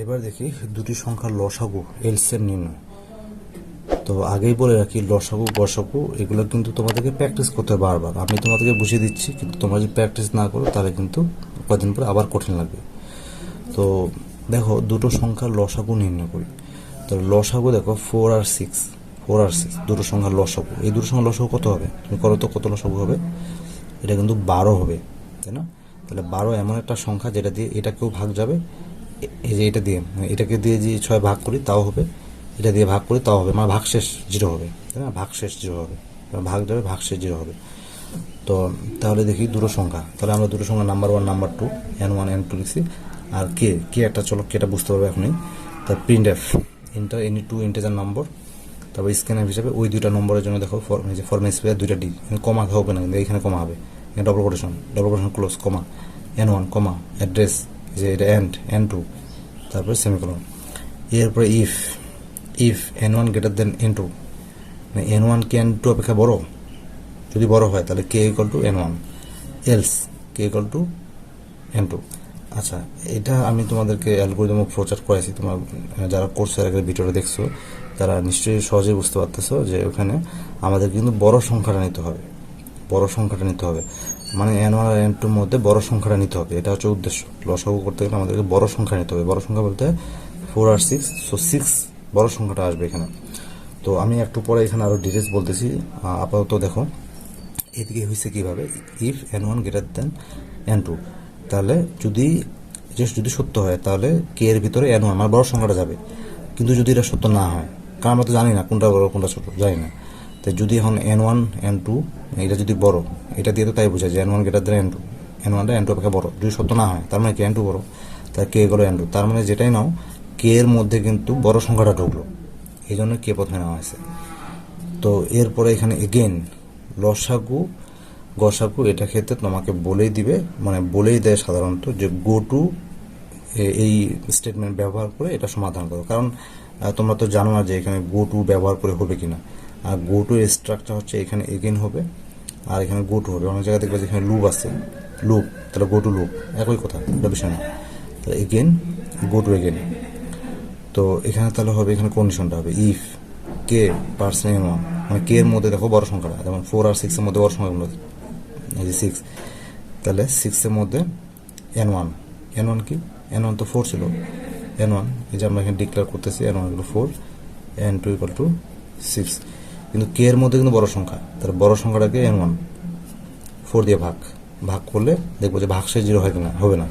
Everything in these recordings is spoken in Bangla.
এবার দেখি দুটি সংখ্যার লসাগু এলসিএম নির্ণয়। তো আগেই বলে রাখি, লসাগু গসাগু এগুলো কিন্তু তোমাদেরকে প্র্যাকটিস করতে হবে বারবার। আমি তোমাদেরকে বুঝিয়ে দিচ্ছি, কিন্তু তোমরা যদি প্র্যাকটিস না করো তাহলে কিন্তু কদিন পরে আবার কঠিন লাগবে। তো দেখো, দুটো সংখ্যার লসাগু নির্ণয় করি। তো লসাগু দেখো 4 আর 6, দুটো সংখ্যার লসাগু। এই দুটো সংখ্যার লসাগু কত হবে? তুমি করো তো, কত লসাগু হবে? এটা কিন্তু 12 হবে, তাই না? তাহলে 12 এমন একটা সংখ্যা যেটা দিয়ে এটাকেও ভাগ যাবে, এই যে এটা দিয়ে, এটাকে দিয়ে যে 6 ভাগ করি তাও হবে, এটা দিয়ে ভাগ করি তাও হবে, মানে ভাগশেষ 0 হবে, তাই না? ভাগশেষ 0 হবে, ভাগ যাবে, ভাগশেষ 0 হবে। তো তাহলে দেখি দুটো সংখ্যা, তাহলে আমরা দুটো সংখ্যা নাম্বার 1 নাম্বার 2 n1 n2 লিখছি। আর কে একটা, চলো কেটা বুঝতে পারবে এখনই। তার print F any two integer number, তারপর স্ক্যানএফ হিসাবে ওই দুইটা নম্বরের জন্য দেখো ফরম্যাট স্পেয়ার দুইটা ডি, কমা হবে না, কিন্তু এইখানে কমা হবে, double quotation close, comma n1, comma address, যে এটা n2, তারপরে সেমিকোলন। এরপরে if n1 greater than n2, মানে n1 কি n2 অপেক্ষা বড়? যদি বড় হয় তাহলে k equal to n1, else k equal to n2। আচ্ছা, এটা আমি তোমাদেরকে অ্যালগরিদম ফ্লোচার্ট করেছি, তোমরা যারা কোর্সের আগের ভিডিওটা দেখছো তারা নিশ্চয়ই সহজেই বুঝতে পারতেছো যে ওখানে আমাদের কিন্তু বড় সংখ্যাটা নিতে হবে, মানে n1 আর n2 এর মধ্যে বড় সংখ্যাটা নিতে হবে। এটা হচ্ছে উদ্দেশ্য। লসাগু করতে গেলে আমাদেরকে বড় সংখ্যা নিতে হবে। বড় সংখ্যা বলতে 4 আর 6, সো 6 বড় সংখ্যাটা আসবে এখানে। তো আমি একটু পরে এখানে আরো ডিটেলস বলতেছি। আপাতত দেখো এদিকে হয়েছে কিভাবে, if n1 greater than n2, তাহলে যদি সত্য হয় তাহলে কে এর ভিতরে n1 মানে বড় সংখ্যাটা যাবে। কিন্তু যদি এটা সত্য না হয়, কারণ আমরা তো জানি না কোনটা বড় কোনটা ছোট, জানি না। তাই যদি এখন n1 n2 এটা যদি বড়, এটা দিয়ে তো তাই বোঝায় যে n1 greater than n2, n1টা n2 অপেক্ষা বড়। যদি সত্য না হয় তার মানে কি n2 বড়, তার কে গেলো n2, তার মানে যেটাই নাও কে এর মধ্যে কিন্তু বড় সংখ্যাটা ঢুকলো, এই জন্য কে প্রথমে নেওয়া হয়েছে। তো এরপরে এখানে এগেন লসাগু গসাগু এটা ক্ষেত্রে তোমাকে বলেই দিবে, মানে বলেই দেয় সাধারণত যে গো টু এই স্টেটমেন্ট ব্যবহার করে এটা সমাধান করো। কারণ তোমরা তো জানো না যে এখানে গো টু ব্যবহার করে হবে কিনা। আর গো টু এর স্ট্রাকচার হচ্ছে এখানে এগেন হবে আর এখানে গো টু হবে। অনেক জায়গায় দেখবে যেখানে লুপ আছে, লুপ, তাহলে গো টু লুপ, একই কথা, এটা বিষয় না। তাহলে এগেন গো টু এগেন। তো এখানে তাহলে হবে, এখানে কন্ডিশনটা হবে ইফ কে পার্সেন্ট n1, মানে কে এর মধ্যে দেখো বড় সংখ্যাটা, যেমন 4 আর 6 এর মধ্যে বড় সংখ্যাগুলো, এই যে 6, তাহলে 6 এর মধ্যে n1 কি, n1 তো 4 ছিল, n1 এই যে আমরা এখানে ডিক্লেয়ার করতেছি n1 equal 4, n2 equal to 6, কিন্তু কে এর মধ্যে কিন্তু বড় সংখ্যা, তাহলে বড় সংখ্যাটাকে n1 4 দিয়ে ভাগ করলে দেখবো যে ভাগশেষ 0 হয় কিনা, হবে না।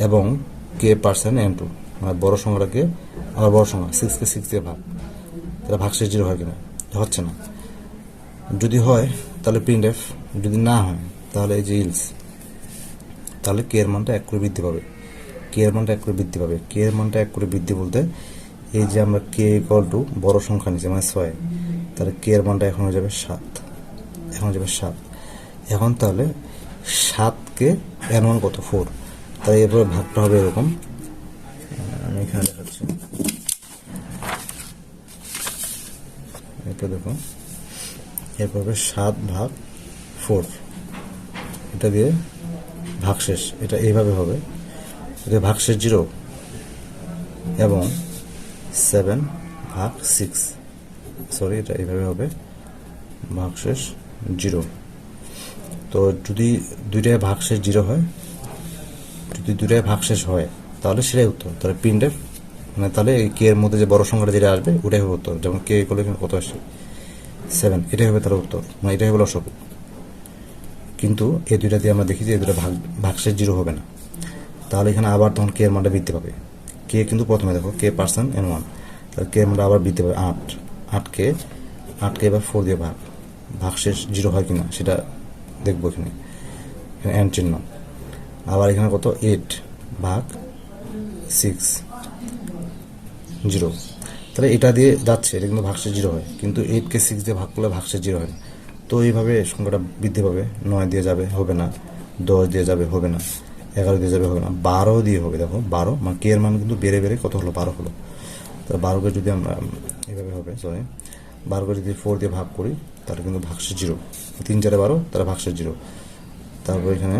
এবং কে পার্সেন্ট n2, মানে বড় সংখ্যাটাকে আবার বড় সংখ্যা 6কে 6 দিয়ে ভাগ, তাহলে ভাগশেষ 0 হয় কিনা, হচ্ছে না। যদি হয় তাহলে প্রিন্ট এফ, যদি না হয় তাহলে এই যে ইলস, তাহলে কে এর মানটা 1 করে বৃদ্ধি পাবে। কে এর মানটা 1 করে বৃদ্ধি বলতে এই যে আমরা কে ইকুয়াল টু বড় সংখ্যা নিচ্ছি মানে 6, তাহলে কে এর মানটা এখন হয়ে যাবে 7, এখন তাহলে 7কে n1 কত 4, তাহলে এরপরে ভাগটা হবে এরকম, আমি এখানে দেখাচ্ছি, এটা দেখো, এরপর হবে 7 ভাগ 4, এটা দিয়ে ভাগশেষ, এটা এইভাবে হবে, এটা ভাগশেষ 0, এবং 7 ভাগ 6, সরি এটা এইভাবে হবে ভাগশেষ 0। তো যদি দুইটায় ভাগশেষ 0 হয়, তাহলে সেটাই উত্তর। তাহলে প্রিন্ট এফ, মানে তাহলে এই কে এর মধ্যে যে বড় সংখ্যাটা যেটা আসবে ওটাই হবে উত্তর। যেমন কে করলে এখানে কত আসে 7, এটাই হবে তার উত্তর, মানে এটাই হবে লসাগু। কিন্তু এই দুইটা দিয়ে আমরা দেখি যে এই দুটো ভাগশেষ 0 হবে না, তাহলে এখানে আবার তখন কে এর মানটা বৃদ্ধি পাবে। কে কিন্তু প্রথমে দেখো কে পার্সেন্ট n1, তাহলে কে এর মানটা আবার বৃদ্ধি পাবে 8কে এবার 4 দিয়ে ভাগশেষ 0 হয় কিনা সেটা দেখবো। এখানে n চিহ্ন, আবার এখানে কত 8 ভাগ 6 0, তাহলে এটা দিয়ে যাচ্ছে, এটা কিন্তু ভাগশেষ 0 হয়, কিন্তু 8কে 6 দিয়ে ভাগ করলে ভাগশেষ 0 হয় না। তো এইভাবে সংখ্যাটা বৃদ্ধি পাবে, 9 দিয়ে যাবে, হবে না, 10 দিয়ে যাবে, হবে না, 11 দিয়ে যাবে, হবে না, 12 দিয়ে হবে। দেখো 12, মানে কে এর মান কিন্তু বেড়ে কত হলো 12 হলো। তো 12কে যদি আমরা এইভাবে হবে, 12কে যদি 4 দিয়ে ভাগ করি তাহলে কিন্তু ভাগশেষ 0, 3 4 12, তাহলে ভাগশেষ 0। তারপর এখানে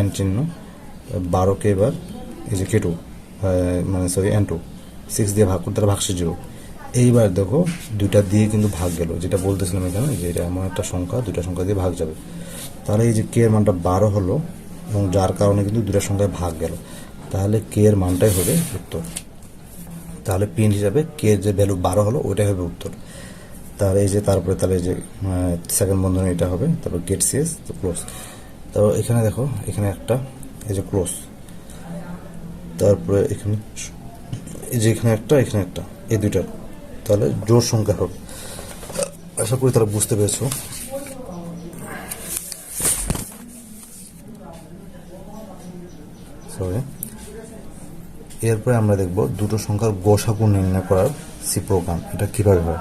n চিহ্ন, 12কে এবার এই যে K2 মানে সরি N2 6 দিয়ে ভাগ করতে ভাগশেষ 0। এইবার দেখো দুইটা দিয়ে কিন্তু ভাগ গেল, যেটা বলতেছিলাম এখানে যে এটা এমন একটা সংখ্যা, দুইটা সংখ্যা দিয়ে ভাগ যাবে। তাহলে এই যে K এর মানটা 12 হলো, এবং যার কারণে কিন্তু দুইটা সংখ্যায় ভাগ গেল, তাহলে K এর মানটাই হবে উত্তর। তাহলে প্রিন্ট হিসাবে K এর যে ভ্যালু 12 হলো ওইটাই হবে উত্তর। তাহলে এই যে তারপরে তাহলে এই যে সেকেন্ড বন্ধনী এটা হবে, তারপর গেট সিএস তো ক্লোজ। তারপর এখানে দেখো এখানে একটা এই যে ক্লোজ, তারপরে এখানে এই যে এখানে একটা এই দুইটা তাহলে জোড় সংখ্যা হবে। আশা করি তারা বুঝতে পেরেছো। সরি, এরপরে আমরা দেখব দুটো সংখ্যার গোসাগু নির্ণয় করার সি প্রোগ্রাম, এটা কিভাবে হয়।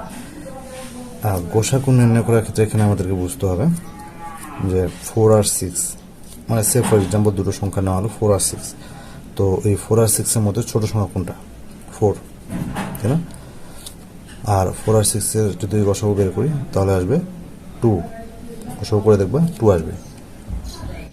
গোসাগু নির্ণয় করার ক্ষেত্রে এখানে আমাদেরকে বুঝতে হবে যে 4 আর 6, মানে সে ফর এক্সাম্পল দুটো সংখ্যা নেওয়া হলো 4 আর 6। তো এই 4 আর 6 এর মধ্যে ছোট সংখ্যা কোনটা? 4, তাই না? আর 4 আর 6 এর যদি গোসাগু বের করি তাহলে আসবে 2, গোসাগু করে দেখবা 2 আসবে।